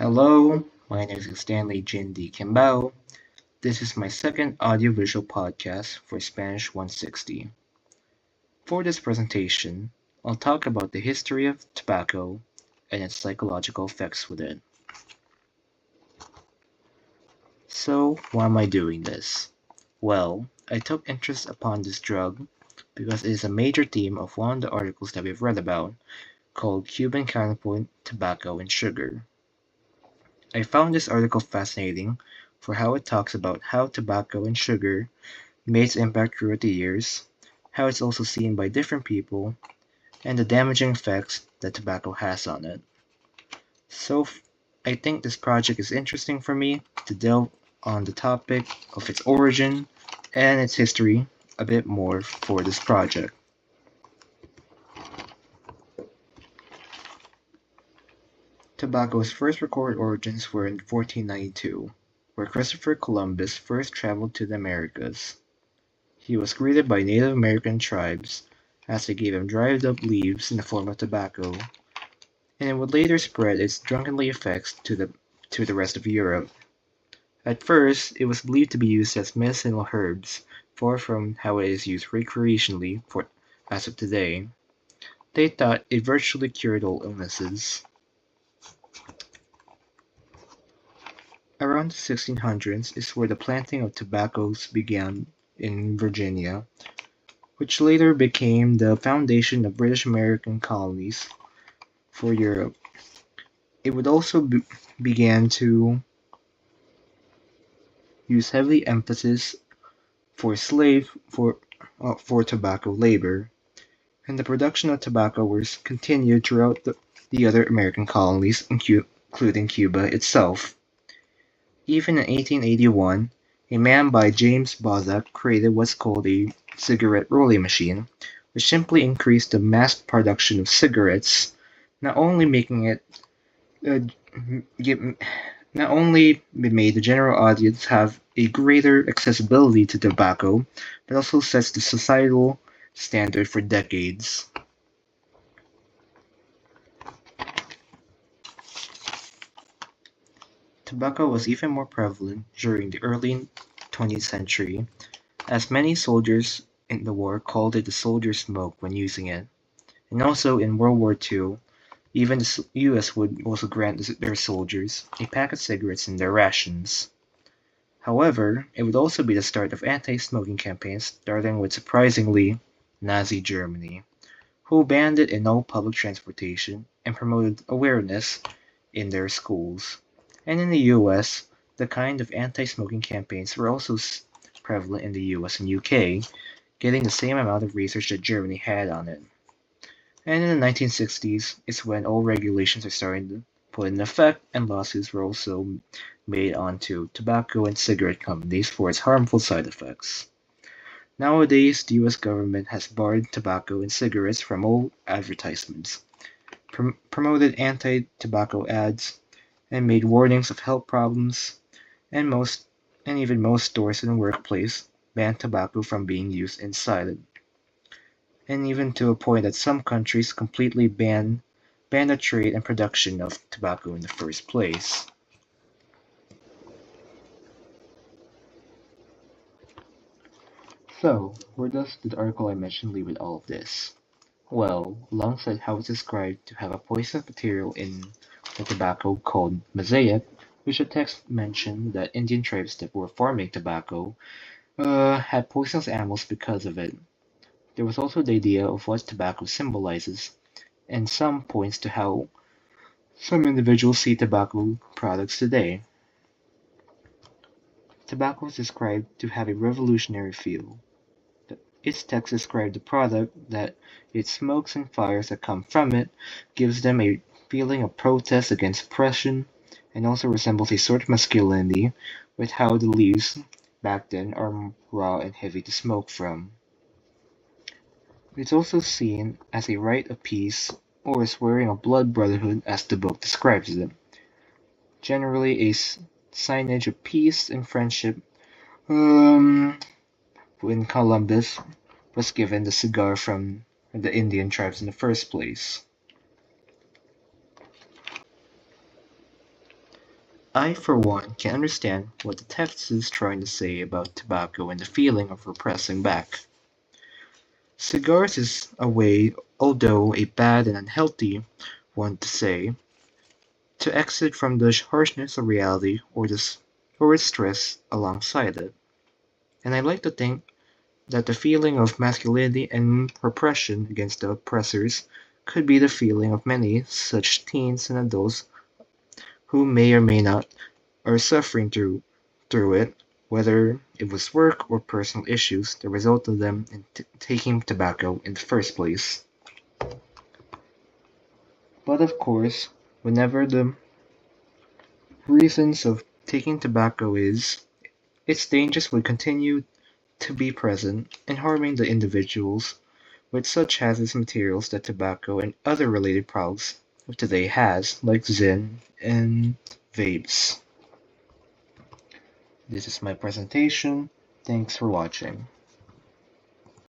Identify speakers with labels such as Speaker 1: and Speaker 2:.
Speaker 1: Hello, my name is Stanley Jindy Kimbao. This is my second audiovisual podcast for Spanish 160. For this presentation, I'll talk about the history of tobacco and its psychological effects with it. So, why am I doing this? Well, I took interest upon this drug because it is a major theme of one of the articles that we've read about called Cuban Counterpoint Tobacco and Sugar. I found this article fascinating for how it talks about how tobacco and sugar made its impact throughout the years, how it's also seen by different people, and the damaging effects that tobacco has on it. So I think this project is interesting for me to delve on the topic of its origin and its history a bit more for this project. Tobacco's first recorded origins were in 1492, where Christopher Columbus first traveled to the Americas. He was greeted by Native American tribes as they gave him dried up leaves in the form of tobacco, and it would later spread its drunkenly effects to the rest of Europe. At first, it was believed to be used as medicinal herbs, far from how it is used recreationally for as of today. They thought it virtually cured all illnesses. Around the 1600s is where the planting of tobaccos began in Virginia, which later became the foundation of British American colonies for Europe. It would also began to use heavy emphasis for tobacco labor, and the production of tobacco was continued throughout the other American colonies, including Cuba itself. Even in 1881, a man by James Bozak created what's called a cigarette rolling machine, which simply increased the mass production of cigarettes, not only making it uh, give, not only made the general audience have a greater accessibility to tobacco, but also sets the societal standard for decades. Tobacco was even more prevalent during the early 20th century, as many soldiers in the war called it the soldier's smoke when using it. And also in World War II, even the US would also grant their soldiers a pack of cigarettes in their rations. However, it would also be the start of anti-smoking campaigns starting with surprisingly Nazi Germany, who banned it in all public transportation and promoted awareness in their schools. And in the US, the kind of anti-smoking campaigns were also prevalent in the US and UK, getting the same amount of research that Germany had on it. And in the 1960s is when all regulations are starting to put in effect, and lawsuits were also made onto tobacco and cigarette companies for its harmful side effects. Nowadays, the US government has barred tobacco and cigarettes from all advertisements, promoted anti-tobacco ads, and made warnings of health problems, and even most stores and workplace ban tobacco from being used inside it, and even to a point that some countries completely ban the trade and production of tobacco in the first place. So, where does the article I mentioned leave with all of this? Well, alongside how it's described to have a poisonous material in the tobacco called mosaic, which the text mentioned that Indian tribes that were farming tobacco had poisonous animals because of it. There was also the idea of what tobacco symbolizes, and some points to how some individuals see tobacco products today. Tobacco is described to have a revolutionary feel. Its text described the product that its smokes and fires that come from it gives them a feeling of protest against oppression, and also resembles a sort of masculinity with how the leaves back then are raw and heavy to smoke from. It's also seen as a rite of peace or a swearing of blood brotherhood as the book describes it. Generally a signage of peace and friendship when Columbus was given the cigar from the Indian tribes in the first place. I, for one, can understand what the text is trying to say about tobacco and the feeling of repressing back. Cigars is a way, although a bad and unhealthy one to say, to exit from the harshness of reality or its stress alongside it. And I like to think that the feeling of masculinity and repression against the oppressors could be the feeling of many such teens and adults who may or may not are suffering through it, whether it was work or personal issues that resulted in them in taking tobacco in the first place. But of course, whenever the reasons of taking tobacco is, its dangers would continue to be present and harming the individuals with such hazardous materials that tobacco and other related products of today has, like Zyn and vapes. This is my presentation. Thanks for watching.